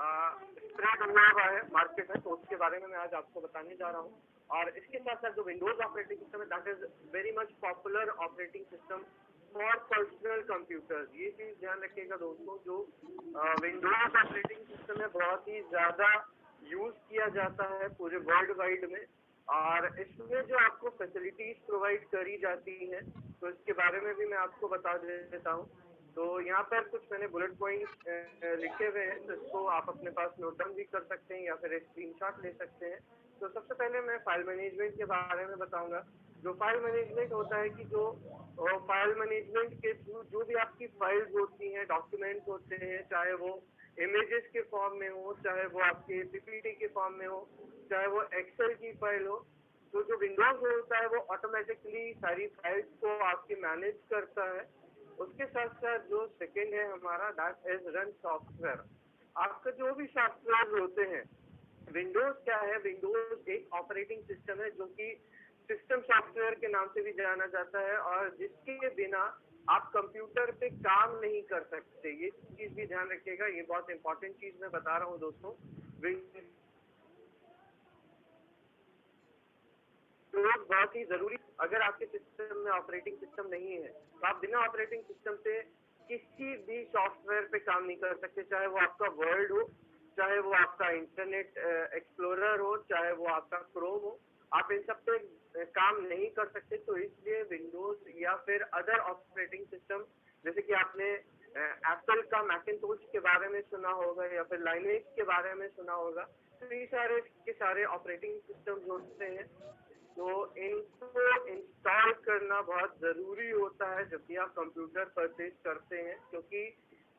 Spread हुआ हुआ है मार्केट में, तो उसके बारे में मैं आज आपको बताने जा रहा हूँ। और इसके साथ साथ जो विंडोज ऑपरेटिंग सिस्टम है, that is very much popular operating system for personal computers. ये चीज ध्यान रखिएगा दोस्तों, जो विंडोज ऑपरेटिंग सिस्टम है बहुत ही ज्यादा यूज किया जाता है पूरे वर्ल्ड वाइड में, और इसमें जो आपको फैसिलिटीज प्रोवाइड करी जाती हैं, तो इसके बारे में भी मैं आपको बता देता हूँ। तो यहाँ पर कुछ मैंने बुलेट पॉइंट लिखे हुए हैं, तो इसको आप अपने पास नोट डाउन भी कर सकते हैं या फिर एक स्क्रीनशॉट ले सकते हैं। तो सबसे पहले मैं फाइल मैनेजमेंट के बारे में बताऊंगा। जो फाइल मैनेजमेंट होता है कि जो फाइल मैनेजमेंट के थ्रू जो भी आपकी फाइल्स होती हैं, डॉक्यूमेंट्स होते हैं, चाहे वो इमेजेस के फॉर्म में हो, चाहे वो आपके पीपीटी के फॉर्म में हो, चाहे वो एक्सेल की फाइल हो, तो जो विंडोज होता है वो ऑटोमेटिकली सारी फाइल्स को आपकी मैनेज करता है। उसके साथ साथ जो सेकंड है हमारा, दैट इज रन सॉफ्टवेयर। आपका जो भी सॉफ्टवेयर होते हैं, विंडोज क्या है, विंडोज एक ऑपरेटिंग सिस्टम है जो कि सिस्टम सॉफ्टवेयर के नाम से भी जाना जाता है, और जिसके बिना आप कंप्यूटर पे काम नहीं कर सकते। ये चीज भी ध्यान रखिएगा, ये बहुत इंपॉर्टेंट चीज मैं बता रहा हूँ दोस्तों। विंडोज बहुत ही जरूरी, अगर आपके सिस्टम में ऑपरेटिंग सिस्टम नहीं है तो आप बिना ऑपरेटिंग सिस्टम से किसी भी सॉफ्टवेयर पे काम नहीं कर सकते, चाहे वो आपका वर्ड हो, चाहे वो आपका इंटरनेट एक्सप्लोरर हो, चाहे वो आपका क्रोम हो, आप इन सब पे काम नहीं कर सकते। तो इसलिए विंडोज या फिर अदर ऑपरेटिंग सिस्टम, जैसे कि आपने एप्पल का मैकिंटोश के बारे में सुना होगा या फिर लाइनेक्स के बारे में सुना होगा, तो ये सारे के सारे ऑपरेटिंग सिस्टम होते हैं। तो इनको इंस्टॉल करना बहुत जरूरी होता है जब भी आप कंप्यूटर परचेज करते हैं, क्योंकि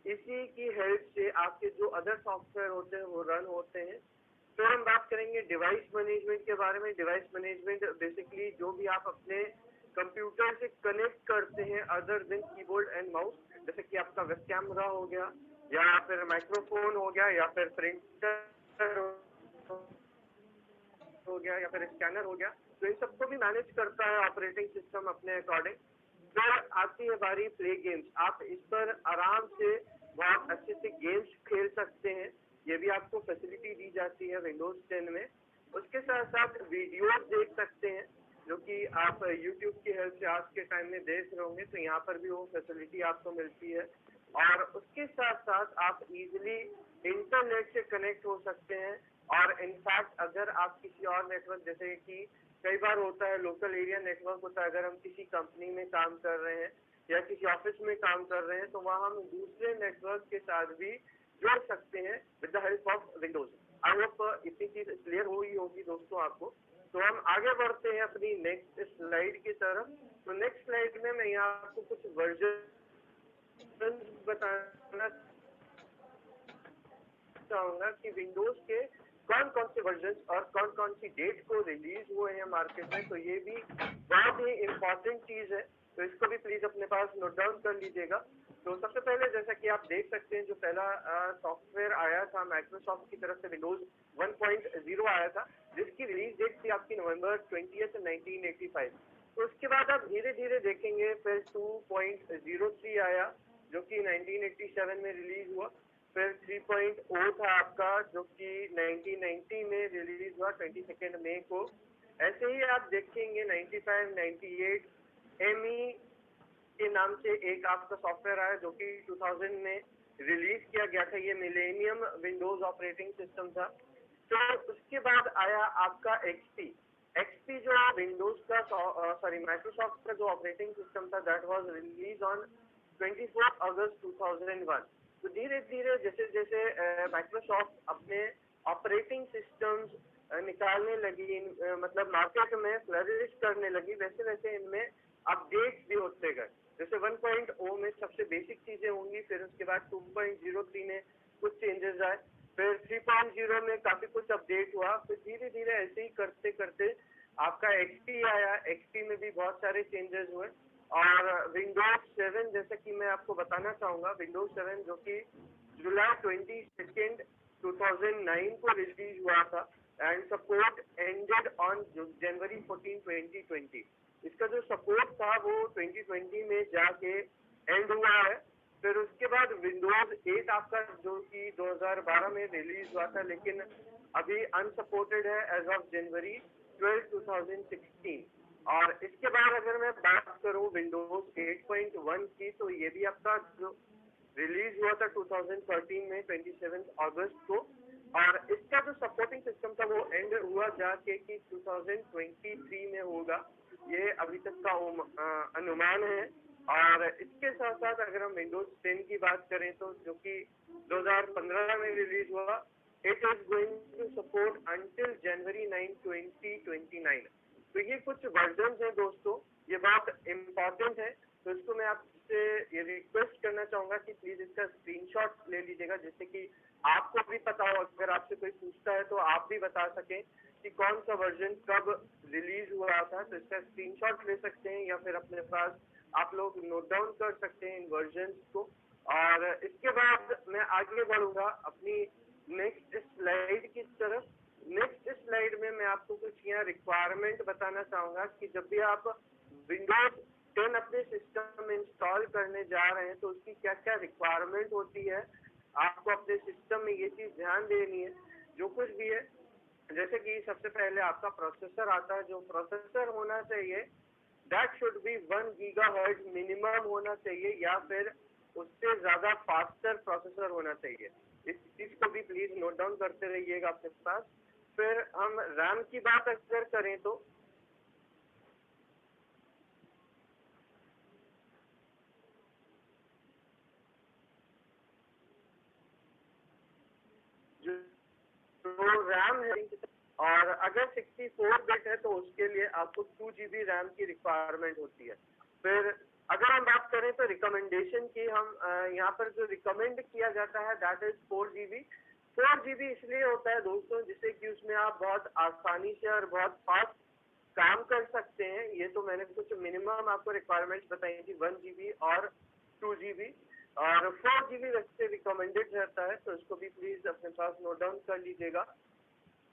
इसी की हेल्प से आपके जो अदर सॉफ्टवेयर होते हैं वो रन होते हैं। तो हम बात करेंगे डिवाइस मैनेजमेंट के बारे में। डिवाइस मैनेजमेंट बेसिकली जो भी आप अपने कंप्यूटर से कनेक्ट करते हैं other than keyboard and mouse, जैसे कि आपका वेब कैमरा हो गया, या फिर माइक्रोफोन हो गया, या फिर प्रिंटर हो गया, या फिर स्कैनर हो गया, तो इन सबको भी मैनेज करता है ऑपरेटिंग सिस्टम अपने अकॉर्डिंग। फिर आती है बारी प्ले गेम्स। आप इस पर आराम से बहुत अच्छे से गेम्स खेल सकते हैं, ये भी आपको फैसिलिटी दी जाती है विंडोज 10 में। उसके साथ साथ वीडियोस देख सकते हैं, जो कि आप यूट्यूब की हेल्प से आज के टाइम में देख रहे होंगे, तो यहाँ पर भी वो फैसिलिटी आपको मिलती है। और उसके साथ साथ आप इजिली इंटरनेट से कनेक्ट हो सकते हैं, और इनफैक्ट अगर आप किसी और नेटवर्क, जैसे कि कई बार होता है लोकल एरिया नेटवर्क होता है, अगर हम किसी कंपनी में काम कर रहे हैं या किसी ऑफिस में काम कर रहे हैं, तो वहाँ हम दूसरे नेटवर्क के साथ भी जुड़ सकते हैं with the help of Windows. I hope इतनी चीज क्लियर हुई होगी दोस्तों आपको। तो हम आगे बढ़ते हैं अपनी नेक्स्ट स्लाइड की तरफ। तो नेक्स्ट स्लाइड में मैं यहाँ आपको कुछ वर्जन बताना चाहूंगा कि विंडोज के कौन कौन से वर्जन और कौन कौन सी डेट को रिलीज हुए हैं मार्केट में। तो ये भी बहुत ही इम्पोर्टेंट चीज है, तो इसको भी प्लीज अपने पास नोट डाउन कर लीजिएगा। तो सबसे पहले जैसा कि आप देख सकते हैं, जो पहला सॉफ्टवेयर आया था माइक्रोसॉफ्ट की तरफ से, विंडोज 1.0 आया था, जिसकी रिलीज डेट थी आपकी नवंबर 20 1985। तो उसके बाद आप धीरे धीरे देखेंगे फिर 2.03 आया, जो कि 1987 में रिलीज हुआ। फिर 3.0 था आपका, जो कि 1990 में रिलीज हुआ 22 मई को। ऐसे ही आप देखेंगे 95, 98 एमई के नाम से एक आपका सॉफ्टवेयर आया, जो कि 2000 में रिलीज किया गया था। ये मिलेनियम विंडोज ऑपरेटिंग सिस्टम था। तो उसके बाद आया आपका एक्सपी। एक्सपी जो विंडोज का माइक्रोसॉफ्ट का जो ऑपरेटिंग सिस्टम था, दैट वाज रिलीज ऑन 24 अगस्त 2001। तो धीरे धीरे जैसे जैसे माइक्रोसॉफ्ट अपने ऑपरेटिंग सिस्टम्स निकालने लगी, मतलब मार्केट में फ्लरिश करने लगी, वैसे वैसे इनमें अपडेट्स भी होते गए। जैसे 1.0 में सबसे बेसिक चीजें होंगी, फिर उसके बाद 2.03 में कुछ चेंजेस आए, फिर 3.0 में काफी कुछ अपडेट हुआ, फिर धीरे धीरे ऐसे ही करते करते आपका एक्सपी आया। एक्सपी में भी बहुत सारे चेंजेस हुए, और विंडोज 7 जैसे कि मैं आपको बताना चाहूंगा, विंडोज 7 जो कि जुलाई 22 2009 को रिलीज हुआ था, and support ended on January 14 2020। इसका जो सपोर्ट था वो 2020 में जाके एंड हुआ है। फिर उसके बाद विंडोज 8 आपका जो कि 2012 में रिलीज हुआ था, लेकिन अभी अनसपोर्टेड है एज ऑफ जनवरी 12, 2016। और इसके बाद अगर मैं बात करूं विंडोज 8.1 की, तो ये भी आपका जो रिलीज हुआ था 2013 में 27 अगस्त को, और इसका जो सपोर्टिंग सिस्टम था वो एंड हुआ जाके कि 2023 में होगा, ये अभी तक का अनुमान है। और इसके साथ साथ अगर हम विंडोज 10 की बात करें तो जो कि 2015 में रिलीज हुआ, it is going to support until January 9, 2029। तो ये कुछ वर्जन है दोस्तों, ये बहुत इम्पोर्टेंट है। तो इसको मैं आपसे ये रिक्वेस्ट करना चाहूंगा कि प्लीज इसका स्क्रीनशॉट ले लीजिएगा, जिससे कि आपको भी पता हो, अगर आपसे कोई पूछता है तो आप भी बता सकें कि कौन सा वर्जन कब रिलीज हुआ था। तो इसका स्क्रीनशॉट ले सकते हैं या फिर अपने पास आप लोग नोट डाउन कर सकते हैं इन वर्जन को। और इसके बाद मैं आगे बढ़ूंगा अपनी नेक्स्ट स्लाइड की तरफ। नेक्स्ट स्लाइड में मैं आपको कुछ यहाँ रिक्वायरमेंट बताना चाहूंगा कि जब भी आप विंडोज 10 अपने सिस्टम में इंस्टॉल करने जा रहे हैं तो उसकी क्या क्या रिक्वायरमेंट होती है, आपको अपने सिस्टम में ये चीज ध्यान देनी है। जो कुछ भी है, जैसे कि सबसे पहले आपका प्रोसेसर आता है, जो प्रोसेसर होना चाहिए that should be 1 gigahertz minimum होना चाहिए, या फिर उससे ज्यादा फास्टर प्रोसेसर होना चाहिए। इस चीज को भी प्लीज नोट डाउन करते रहिएगा अपने पास। फिर हम रैम की बात अगर करें तो जो रैम है, और अगर 64 बिट है तो उसके लिए आपको 2 GB रैम की रिक्वायरमेंट होती है। फिर अगर हम बात करें तो रिकमेंडेशन की, हम यहाँ पर जो रिकमेंड किया जाता है दैट इज 4 GB। 4 GB इसलिए होता है दोस्तों जिससे कि उसमें आप बहुत आसानी से और बहुत फास्ट काम कर सकते हैं। ये तो मैंने कुछ मिनिमम आपको रिक्वायरमेंट्स बताई थी, 1 GB और 2 GB, और 4 GB वैसे रिकमेंडेड रहता है, तो इसको भी प्लीज अपने पास नोट डाउन कर लीजिएगा।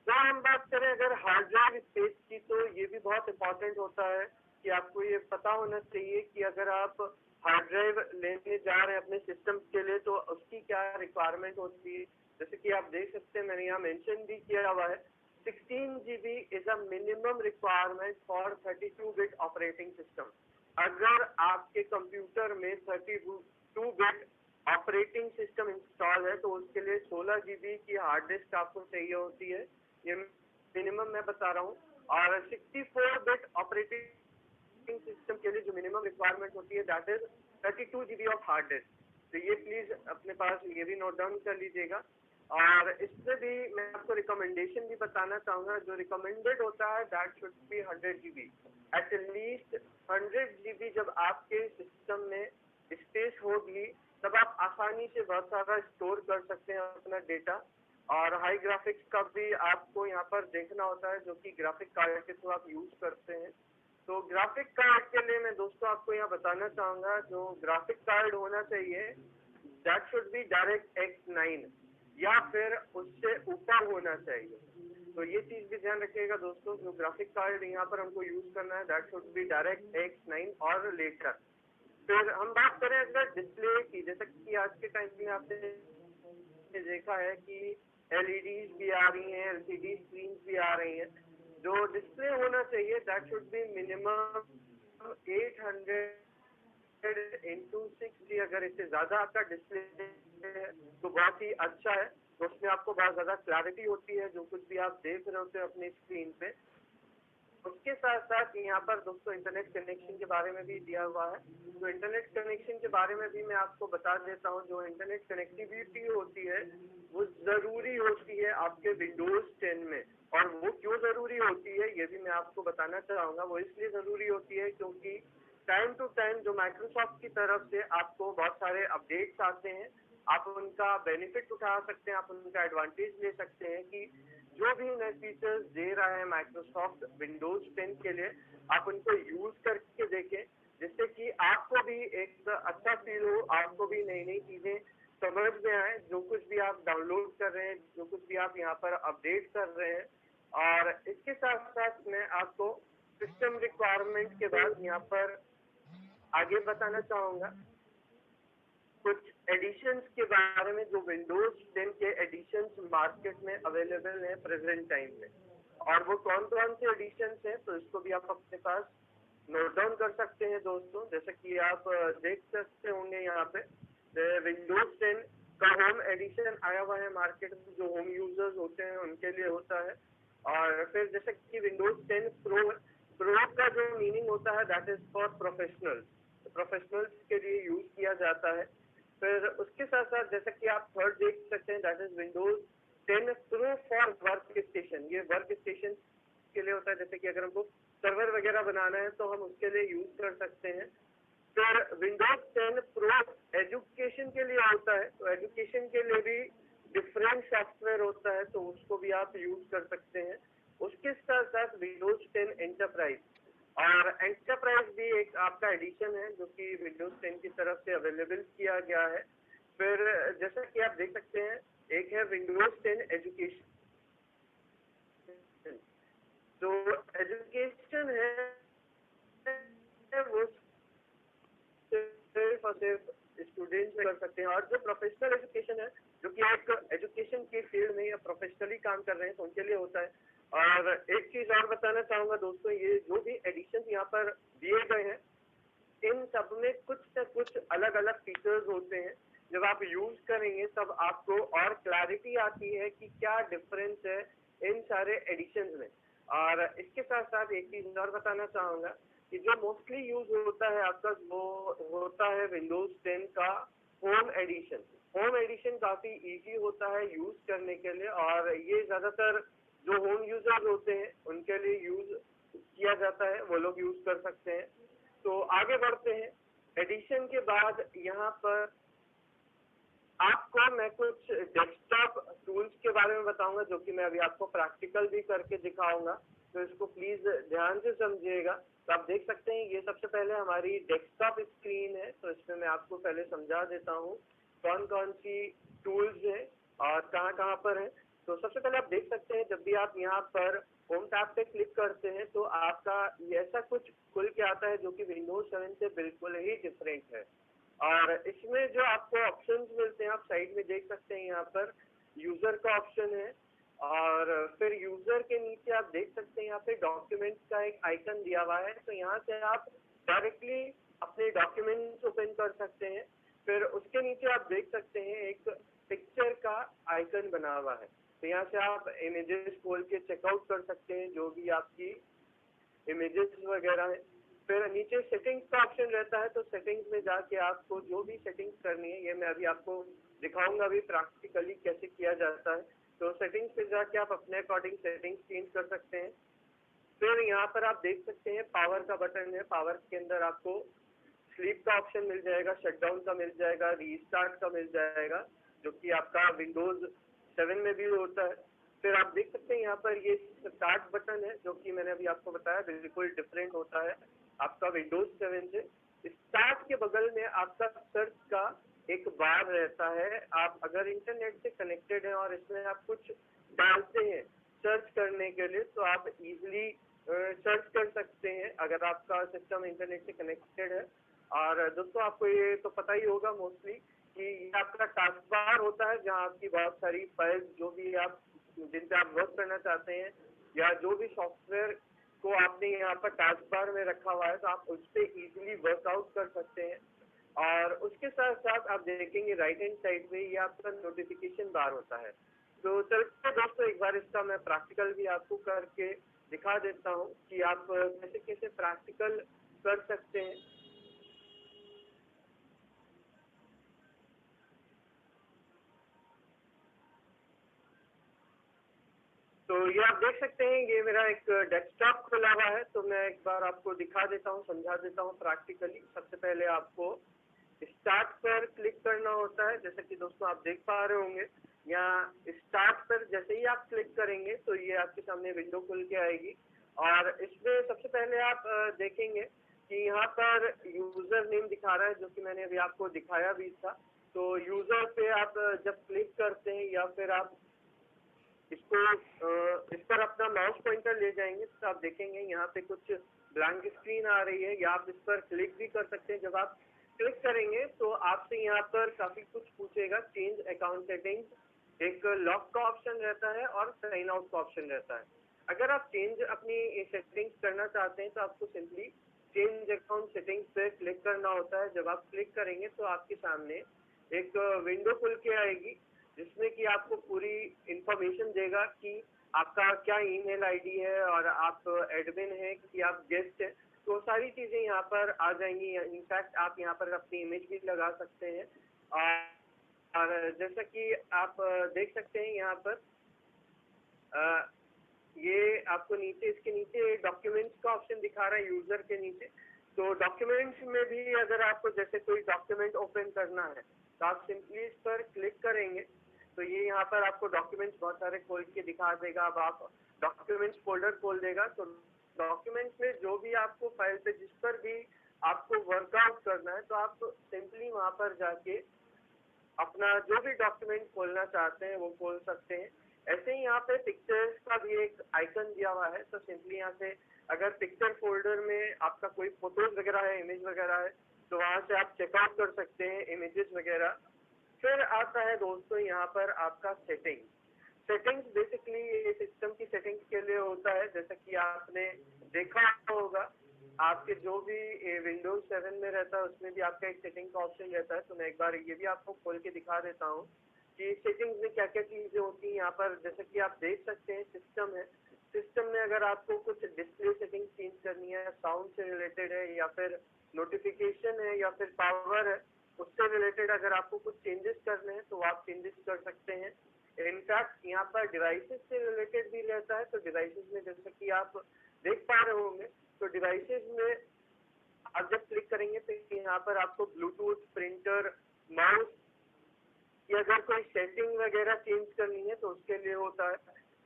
तो हम बात करें अगर हार्ड ड्राइव स्पेस की, तो ये भी बहुत इंपॉर्टेंट होता है कि आपको ये पता होना चाहिए कि अगर आप हार्ड ड्राइव लेने जा रहे हैं अपने सिस्टम के लिए तो उसकी क्या रिक्वायरमेंट होती है। जैसे कि आप देख सकते हैं, मैंने यहाँ मेंशन भी किया हुआ है, 16 GB is a minimum requirement for 32 bit operating system. अगर आपके कंप्यूटर में 32 बिट ऑपरेटिंग सिस्टम इंस्टॉल है तो उसके लिए 16 GB की हार्ड डिस्क आपको चाहिए होती है, ये मिनिमम मैं बता रहा हूँ। और 64 बिट ऑपरेटिंग सिस्टम के लिए जो मिनिमम रिक्वायरमेंट होती है that is 32 GB of hard disk. तो ये प्लीज अपने पास ये भी नोट डाउन कर लीजिएगा। और इससे भी मैं आपको रिकमेंडेशन भी बताना चाहूंगा, जो रिकमेंडेड होता है that should be 100 GB, at least 100 GB। जब आपके सिस्टम में स्पेस होगी तब आप आसानी से बहुत सारा स्टोर कर सकते हैं अपना डेटा। और हाई ग्राफिक्स का भी आपको यहाँ पर देखना होता है, जो कि ग्राफिक कार्ड के थ्रू आप यूज करते हैं। तो ग्राफिक कार्ड के लिए मैं दोस्तों आपको यहाँ बताना चाहूंगा, जो ग्राफिक कार्ड होना चाहिए that should be direct X9 या फिर उससे ऊपर होना चाहिए। तो ये चीज भी ध्यान रखिएगा दोस्तों, जो ग्राफिक कार्ड यहाँ पर हमको यूज करना है that should be direct X9 और लेटर। फिर हम बात करें अगर डिस्प्ले की, जैसे कि आज के टाइम में आपने देखा है कि एलईडीज भी आ रही हैं, एलसीडी स्क्रीन भी आ रही हैं। जो डिस्प्ले होना चाहिए that should be minimum 800x60। अगर इससे ज्यादा आपका डिस्प्ले है तो बहुत ही अच्छा है, तो उसमें आपको बहुत ज्यादा क्लैरिटी होती है जो कुछ भी आप देख रहे होते हैं अपनी स्क्रीन पे। उसके साथ साथ यहाँ पर दोस्तों इंटरनेट कनेक्शन के बारे में भी दिया हुआ है। तो इंटरनेट कनेक्शन के बारे में भी मैं आपको बता देता हूँ। जो इंटरनेट कनेक्टिविटी होती है वो जरूरी होती है आपके विंडोज 10 में, और वो क्यों जरूरी होती है ये भी मैं आपको बताना चाहूंगा। वो इसलिए जरूरी होती है क्योंकि टाइम टू टाइम जो माइक्रोसॉफ्ट की तरफ से आपको बहुत सारे अपडेट्स आते हैं, आप उनका बेनिफिट उठा सकते हैं, आप उनका एडवांटेज ले सकते हैं कि जो भी नए फीचर्स दे रहा है माइक्रोसॉफ्ट विंडोज 10 के लिए, आप उनको यूज करके देखें, जिससे कि आपको भी एक अच्छा फील हो, आपको भी नई नई चीजें समझ में आए, जो कुछ भी आप डाउनलोड कर रहे हैं, जो कुछ भी आप यहाँ पर अपडेट कर रहे हैं। और इसके साथ साथ मैं आपको सिस्टम रिक्वायरमेंट के बाद यहाँ पर आगे बताना चाहूंगा। कुछ एडिशंस के बारे में, जो विंडोज 10 के एडिशंस मार्केट में अवेलेबल हैं प्रेजेंट टाइम में, और वो कौन कौन से एडिशंस हैं, तो इसको भी आप अपने पास नोट डाउन कर सकते हैं दोस्तों। जैसे कि आप देख सकते होंगे यहाँ पे विंडोज 10 का होम एडिशन आया हुआ है मार्केट में, जो होम यूजर्स होते हैं उनके लिए होता है। और फिर जैसे कि विंडोज 10 प्रो, प्रो का जो मीनिंग होता है that is for professional, professionals के लिए यूज किया जाता है। फिर उसके साथ साथ जैसे कि आप थर्ड देख सकते हैं that is Windows 10 pro for work station. ये वर्क स्टेशन के लिए होता है, जैसे कि अगर हमको सर्वर वगैरह बनाना है तो हम उसके लिए यूज कर सकते हैं। फिर विंडोज 10 प्रो एजुकेशन के लिए होता है, तो एजुकेशन के लिए भी डिफरेंट सॉफ्टवेयर होता है, तो उसको भी आप यूज कर सकते हैं। उसके साथ साथ विंडोज 10 एंटरप्राइज, और एंटरप्राइज भी एक आपका एडिशन है जो कि विंडोज 10 की तरफ से अवेलेबल किया गया है। फिर जैसा कि आप देख सकते हैं एक है विंडोज 10 एजुकेशन। जो एजुकेशन है वो सिर्फ और सिर्फ स्टूडेंट्स कर सकते हैं, और जो प्रोफेशनल एजुकेशन है जो कि एक एजुकेशन की फील्ड में या प्रोफेशनली काम कर रहे हैं तो उनके लिए होता है। और एक चीज और बताना चाहूंगा दोस्तों, ये जो भी एडिशन यहाँ पर दिए गए हैं इन सब में कुछ न कुछ अलग अलग फीचर्स होते हैं। जब आप यूज करेंगे तब आपको और क्लैरिटी आती है कि क्या डिफरेंस है इन सारे एडिशन में। और इसके साथ साथ एक चीज और बताना चाहूंगा कि जो मोस्टली यूज होता है आपका वो होता है विंडोज 10 का होम एडिशन। होम एडिशन काफी इजी होता है यूज करने के लिए, और ये ज्यादातर जो होम यूजर्स होते हैं उनके लिए यूज किया जाता है, वो लोग यूज कर सकते हैं। तो आगे बढ़ते हैं। एडिशन के बाद यहाँ पर आपको मैं कुछ डेस्कटॉप टूल्स के बारे में बताऊंगा, जो कि मैं अभी आपको प्रैक्टिकल भी करके दिखाऊंगा, तो इसको प्लीज ध्यान से समझिएगा। तो आप देख सकते हैं ये सबसे पहले हमारी डेस्कटॉप स्क्रीन है, तो इसमें मैं आपको पहले समझा देता हूँ कौन कौन सी टूल्स है और कहाँ कहाँ पर है। तो सबसे पहले आप देख सकते हैं जब भी आप यहाँ पर होम टैब पे क्लिक करते हैं तो आपका ऐसा कुछ खुल के आता है जो कि विंडोज 7 से बिल्कुल ही डिफरेंट है। और इसमें जो आपको ऑप्शंस मिलते हैं आप साइड में देख सकते हैं, यहाँ पर यूजर का ऑप्शन है, और फिर यूजर के नीचे आप देख सकते हैं यहाँ पे डॉक्यूमेंट्स का एक आइकन दिया हुआ है, तो यहाँ से आप डायरेक्टली अपने डॉक्यूमेंट्स ओपन कर सकते हैं। फिर उसके नीचे आप देख सकते हैं एक पिक्चर का आइकन बना हुआ है, तो यहाँ से आप इमेजेस खोल के चेकआउट कर सकते हैं जो भी आपकी इमेजेस वगैरह है। फिर नीचे सेटिंग्स का ऑप्शन रहता है, तो सेटिंग्स में जाके आपको जो भी सेटिंग्स करनी है, ये मैं अभी आपको दिखाऊंगा अभी प्रैक्टिकली कैसे किया जाता है। तो सेटिंग्स पे जाके आप अपने अकॉर्डिंग सेटिंग्स चेंज कर सकते हैं। फिर यहाँ पर आप देख सकते हैं पावर का बटन है, पावर के अंदर आपको स्लीप का ऑप्शन मिल जाएगा, शटडाउन का मिल जाएगा, रीस्टार्ट का मिल जाएगा, जो कि आपका विंडोज 7 में भी होता है। फिर आप देख सकते हैं यहाँ पर ये स्टार्ट बटन है, जो कि मैंने अभी आपको बताया बिल्कुल डिफरेंट होता है आपका विंडोज 7 से। स्टार्ट के बगल में आपका सर्च का एक बार रहता है। आप अगर इंटरनेट से कनेक्टेड हैं और इसमें आप कुछ डालते हैं सर्च करने के लिए, तो आप इजीली सर्च कर सकते हैं अगर आपका सिस्टम इंटरनेट से कनेक्टेड है। और दोस्तों आपको ये तो पता ही होगा मोस्टली कि ये आपका टास्क बार होता है, जहाँ आपकी बहुत सारी फाइल्स जो भी आप जिन पे आप वर्क करना चाहते हैं या जो भी सॉफ्टवेयर को आपने यहाँ पर टास्क बार में रखा हुआ है, तो आप उस पर इजीली वर्कआउट कर सकते हैं। और उसके साथ साथ आप देखेंगे राइट हैंड साइड में ये आपका नोटिफिकेशन बार होता है। तो चलिए दोस्तों एक बार इसका मैं प्रैक्टिकल भी आपको करके दिखा देता हूँ कि आप कैसे कैसे प्रैक्टिकल कर सकते हैं। तो ये आप देख सकते हैं ये मेरा एक डेस्कटॉप खुला हुआ है, तो मैं एक बार आपको दिखा देता हूँ, समझा देता हूँ प्रैक्टिकली। सबसे पहले आपको स्टार्ट पर क्लिक करना होता है, जैसे कि दोस्तों आप देख पा रहे होंगे यहाँ स्टार्ट पर जैसे ही आप क्लिक करेंगे तो ये आपके सामने विंडो खुल के आएगी। और इसमें सबसे पहले आप देखेंगे कि यहाँ पर यूजर नेम दिखा रहा है, जो कि मैंने अभी आपको दिखाया भी था। तो यूजर पे आप जब क्लिक करते हैं या फिर आप इसको इस पर अपना माउस पॉइंटर ले जाएंगे तो आप देखेंगे यहाँ पे कुछ ब्लैंक स्क्रीन आ रही है, या आप इस पर क्लिक भी कर सकते हैं। जब आप क्लिक करेंगे तो आपसे यहाँ पर काफी कुछ पूछेगा, चेंज अकाउंट सेटिंग्स, एक लॉक का ऑप्शन रहता है और साइन आउट का ऑप्शन रहता है। अगर आप चेंज अपनी सेटिंग्स करना चाहते हैं तो आपको सिंपली चेंज अकाउंट सेटिंग्स पे क्लिक करना होता है। जब आप क्लिक करेंगे तो आपके सामने एक विंडो खुल के आएगी जिसमें कि आपको पूरी इंफॉर्मेशन देगा कि आपका क्या ईमेल आईडी है और आप एडमिन है कि आप गेस्ट है, तो सारी चीजें यहाँ पर आ जाएंगी। इनफैक्ट आप यहाँ पर अपनी इमेज भी लगा सकते हैं। और जैसा कि आप देख सकते हैं यहाँ पर ये आपको नीचे, इसके नीचे डॉक्यूमेंट्स का ऑप्शन दिखा रहा है यूजर के नीचे। तो डॉक्यूमेंट्स में भी अगर आपको जैसे कोई डॉक्यूमेंट ओपन करना है तो आप सिंपली इस पर क्लिक करेंगे तो ये यहाँ पर आपको डॉक्यूमेंट्स बहुत सारे खोल के दिखा देगा। अब आप डॉक्यूमेंट्स फोल्डर खोल देगा तो डॉक्यूमेंट्स में जो भी आपको फाइल पे जिस पर भी आपको वर्कआउट करना है तो आप सिंपली वहां पर जाके अपना जो भी डॉक्यूमेंट खोलना चाहते हैं वो खोल सकते हैं। ऐसे ही यहाँ पे पिक्चर्स का भी एक आइकन दिया हुआ है, तो सिंपली यहाँ से अगर पिक्चर फोल्डर में आपका कोई फोटोज वगैरह है, इमेज वगैरह है, तो वहां से आप चेकआउट कर सकते हैं इमेजेस वगैरह। फिर आता है दोस्तों यहाँ पर आपका सेटिंग्स बेसिकली ये सिस्टम की सेटिंग्स के लिए होता है। जैसा कि आपने देखा होगा आपके जो भी विंडोज 7 में रहता है उसमें भी आपका एक सेटिंग का ऑप्शन रहता है। तो मैं एक बार ये भी आपको खोल के दिखा देता हूँ कि सेटिंग्स में क्या क्या चीजें होती हैं। यहाँ पर जैसे कि आप देख सकते हैं सिस्टम है, सिस्टम में अगर आपको कुछ डिस्प्ले सेटिंग चेंज करनी है, साउंड से रिलेटेड है या फिर नोटिफिकेशन है या फिर पावर है, उससे रिलेटेड अगर आपको कुछ चेंजेस करने हैं तो आप चेंजेस कर सकते हैं। इनफैक्ट यहाँ पर डिवाइसेस से रिलेटेड भी रहता है। तो डिवाइसेस में जैसे कि आप देख पा रहे होंगे तो डिवाइसेस में आप जब क्लिक करेंगे तो यहाँ पर आपको ब्लूटूथ, प्रिंटर, माउस की अगर कोई सेटिंग वगैरह चेंज करनी है तो उसके लिए होता है।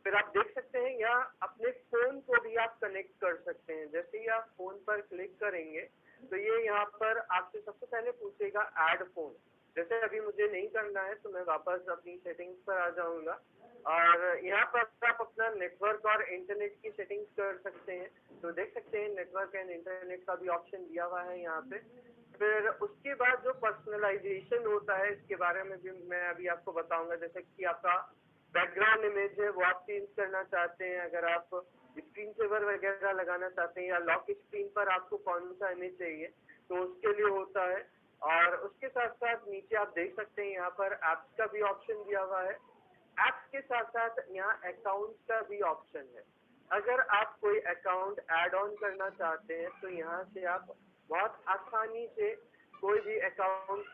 फिर आप देख सकते हैं यहाँ अपने फोन को भी आप कनेक्ट कर सकते हैं। जैसे ही आप फोन पर क्लिक करेंगे तो ये यहाँ पर आपसे सबसे पहले पूछेगा ऐड फोन। जैसे अभी मुझे नहीं करना है तो मैं वापस अपनी सेटिंग्स पर आ जाऊंगा और यहाँ पर आप अपना नेटवर्क और इंटरनेट की सेटिंग्स कर सकते हैं। तो देख सकते हैं नेटवर्क एंड इंटरनेट का भी ऑप्शन दिया हुआ है यहाँ पे। फिर उसके बाद जो पर्सनलाइजेशन होता है इसके बारे में भी मैं अभी आपको बताऊंगा। जैसे कि आपका बैकग्राउंड इमेज है वो आप चेंज करना चाहते हैं, अगर आप स्क्रीन सेवर वगैरह लगाना चाहते हैं या लॉक स्क्रीन पर आपको कौन सा इमेज चाहिए तो उसके लिए होता है। और उसके साथ साथ नीचे आप देख सकते हैं यहाँ पर एप्स का भी ऑप्शन दिया हुआ है। एप्स के साथ साथ यहाँ अकाउंट का भी ऑप्शन है। अगर आप कोई अकाउंट ऐड ऑन करना चाहते हैं तो यहाँ से आप बहुत आसानी से कोई भी अकाउंट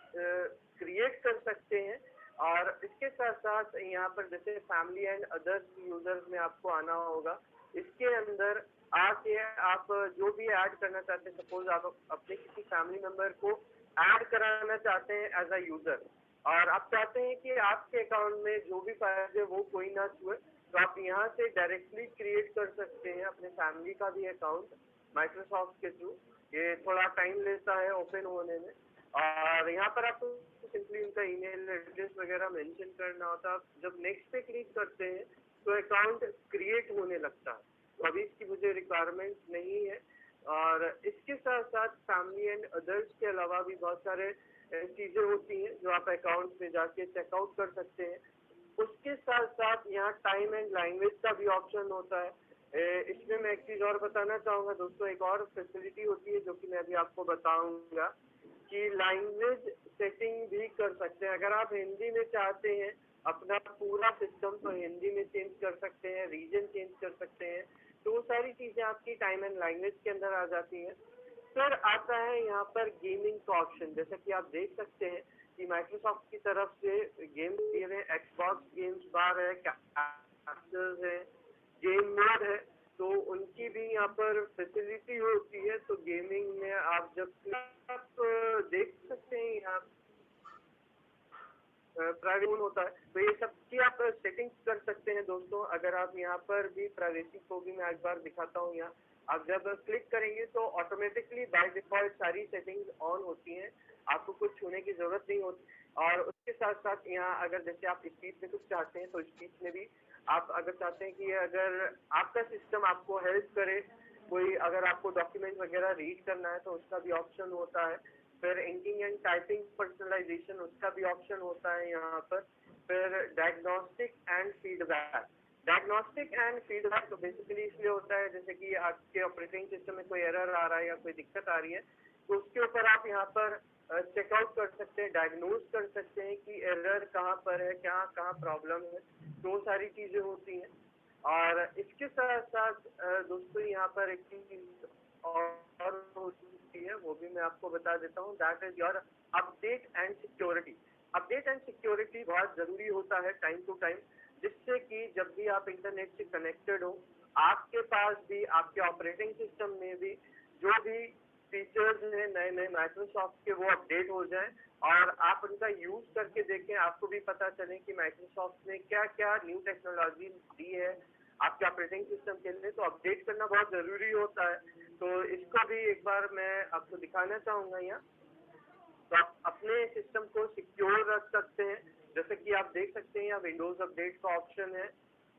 क्रिएट कर सकते हैं। और इसके साथ साथ यहाँ पर जैसे फैमिली एंड अदर्स यूजर्स में आपको आना होगा, इसके अंदर आके आप जो भी ऐड करना चाहते हैं, सपोज आप अपने किसी फैमिली मेंबर को ऐड कराना चाहते हैं एज अ यूजर और आप चाहते हैं कि आपके अकाउंट में जो भी फाइल है वो कोई ना छुए, तो आप यहाँ से डायरेक्टली क्रिएट कर सकते हैं अपने फैमिली का भी अकाउंट माइक्रोसॉफ्ट के थ्रू। ये थोड़ा टाइम लेता है ओपन होने में और यहाँ पर आपको सिंपली उनका ईमेल एड्रेस वगैरह मेंशन करना होता है। आप जब नेक्स्ट पे क्लिक करते हैं तो अकाउंट क्रिएट होने लगता है। तो अभी इसकी मुझे रिक्वायरमेंट नहीं है। और इसके साथ साथ फैमिली एंड अदर्स के अलावा भी बहुत सारे चीजें होती हैं जो आप अकाउंट में जाके चेकआउट कर सकते हैं। उसके साथ साथ यहाँ टाइम एंड लैंग्वेज का भी ऑप्शन होता है। इसमें मैं एक चीज और बताना चाहूंगा दोस्तों, एक और फैसिलिटी होती है जो कि मैं अभी आपको बताऊंगा कि लैंग्वेज सेटिंग भी कर सकते हैं। अगर आप हिंदी में चाहते हैं अपना पूरा सिस्टम तो हिंदी में चेंज कर सकते हैं, रीजन चेंज कर सकते हैं। तो वो सारी चीजें आपकी टाइम एंड लैंग्वेज के अंदर आ जाती हैं। फिर आता है यहाँ पर गेमिंग का ऑप्शन। जैसा कि आप देख सकते हैं कि माइक्रोसॉफ्ट की तरफ से गेम्स दिए हुए, एक्सबॉक्स गेम्स बार है, कैप्चर्स है, गेम मोड है, तो उनकी भी यहाँ पर फैसिलिटी होती है। तो गेमिंग में आप जब आप देख सकते हैं यहाँ प्राइवेट मोड होता है, तो ये सब की आप सेटिंग्स कर सकते हैं दोस्तों। अगर आप यहाँ पर भी प्राइवेसी को भी मैं एक बार दिखाता हूँ। यहाँ आप जब क्लिक करेंगे तो ऑटोमेटिकली बाय डिफॉल्ट सारी सेटिंग्स ऑन होती हैं, आपको कुछ छूने की जरूरत नहीं होती। और उसके साथ साथ यहाँ अगर जैसे आप स्पीच में कुछ चाहते हैं तो स्पीच में भी आप अगर चाहते हैं कि अगर आपका सिस्टम आपको हेल्प करे, कोई अगर आपको डॉक्यूमेंट वगैरह रीड करना है तो उसका भी ऑप्शन होता है। फिर इंकिंग एंड टाइपिंग पर्सनलाइजेशन उसका भी ऑप्शन होता है यहाँ पर। फिर diagnostic and feedback. Diagnostic and feedback तो बेसिकली इसलिए होता है जैसे कि आपके ऑपरेटिंग सिस्टम में कोई एरर आ रहा है या कोई दिक्कत आ रही है, तो उसके ऊपर आप यहाँ पर चेकआउट कर सकते हैं, डायग्नोज कर सकते हैं कि एरर कहाँ पर है, क्या कहाँ प्रॉब्लम है, तो सारी चीजें होती हैं। और इसके साथ साथ दोस्तों यहाँ पर एक चीज और होती है, वो भी मैं आपको बता देता हूँ, that is your update and security. Update and security बहुत जरूरी होता है टाइम टू टाइम, जिससे कि जब भी आप इंटरनेट से कनेक्टेड हो, आपके पास भी, आपके ऑपरेटिंग सिस्टम में भी जो भी फीचर्स हैं नए नए माइक्रोसॉफ्ट के, वो अपडेट हो जाएं और आप उनका यूज करके देखें, आपको भी पता चले कि माइक्रोसॉफ्ट ने क्या क्या न्यू टेक्नोलॉजी दी है आपके ऑपरेटिंग सिस्टम के लिए। तो अपडेट करना बहुत जरूरी होता है, तो इसको भी एक बार मैं आपको दिखाना चाहूंगा यहाँ। तो आप अपने सिस्टम को सिक्योर रख सकते हैं, जैसे कि आप देख सकते हैं यहाँ विंडोज अपडेट का ऑप्शन है,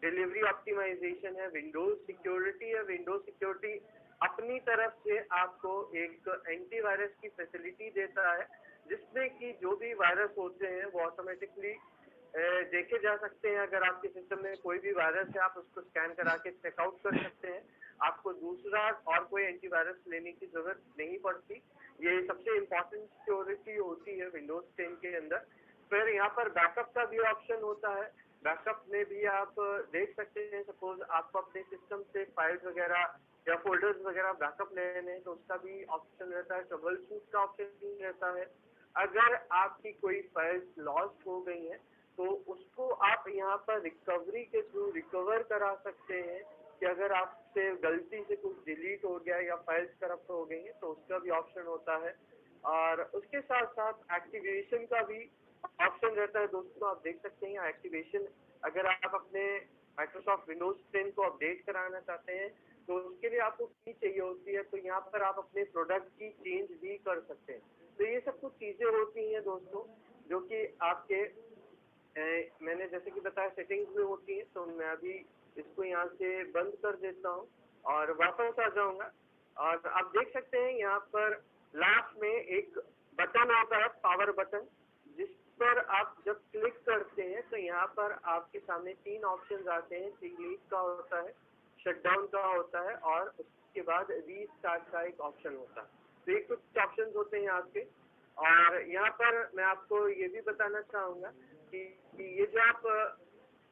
डिलीवरी ऑप्टिमाइजेशन है, विंडोज सिक्योरिटी है। विंडोज सिक्योरिटी अपनी तरफ से आपको एक एंटीवायरस की फैसिलिटी देता है, जिसमें कि जो भी वायरस होते हैं वो ऑटोमेटिकली देखे जा सकते हैं। अगर आपके सिस्टम में कोई भी वायरस है, आप उसको स्कैन करा के चेकआउट कर सकते हैं, आपको दूसरा और कोई एंटीवायरस लेने की जरूरत नहीं पड़ती। ये सबसे इम्पोर्टेंट सिक्योरिटी होती है विंडोज 10 के अंदर। फिर यहाँ पर बैकअप का भी ऑप्शन होता है, बैकअप में भी आप देख सकते हैं, सपोज आपको अपने सिस्टम से फाइल्स वगैरह या फोल्डर्स वगैरह बैकअप लेने हैं तो उसका भी ऑप्शन रहता है, ट्रबल शूट का ऑप्शन भी रहता है। अगर आपकी कोई फाइल्स लॉस्ट हो गई हैं तो उसको आप यहाँ पर रिकवरी के थ्रू रिकवर करा सकते हैं, कि अगर आपसे गलती से कुछ डिलीट हो गया या फाइल्स करप्ट हो गई हैं तो उसका भी ऑप्शन होता है। और उसके साथ साथ एक्टिवेशन का भी ऑप्शन रहता है दोस्तों, आप देख सकते हैं एक्टिवेशन। अगर आप अपने माइक्रोसॉफ्ट विंडोज 10 को अपडेट कराना चाहते हैं तो उसके लिए आपको की चाहिए होती है, तो यहाँ पर आप अपने प्रोडक्ट की चेंज भी कर सकते हैं। तो ये सब कुछ चीजें होती हैं दोस्तों, जो कि आपके मैंने जैसे कि बताया सेटिंग्स में होती है। तो मैं अभी इसको यहाँ से बंद कर देता हूँ और वापस आ जाऊंगा। और आप देख सकते हैं यहाँ पर लास्ट में एक बटन होता है, पावर बटन, जिस पर आप जब क्लिक करते हैं तो यहाँ पर आपके सामने 3 ऑप्शंस आते हैं। डिलीट का होता है, शटडाउन का होता है और उसके बाद रीस्टार्ट का एक ऑप्शन होता है। तो ये कुछ ऑप्शंस होते हैं आपके। और यहाँ पर मैं आपको ये भी बताना चाहूंगा कि ये जो आप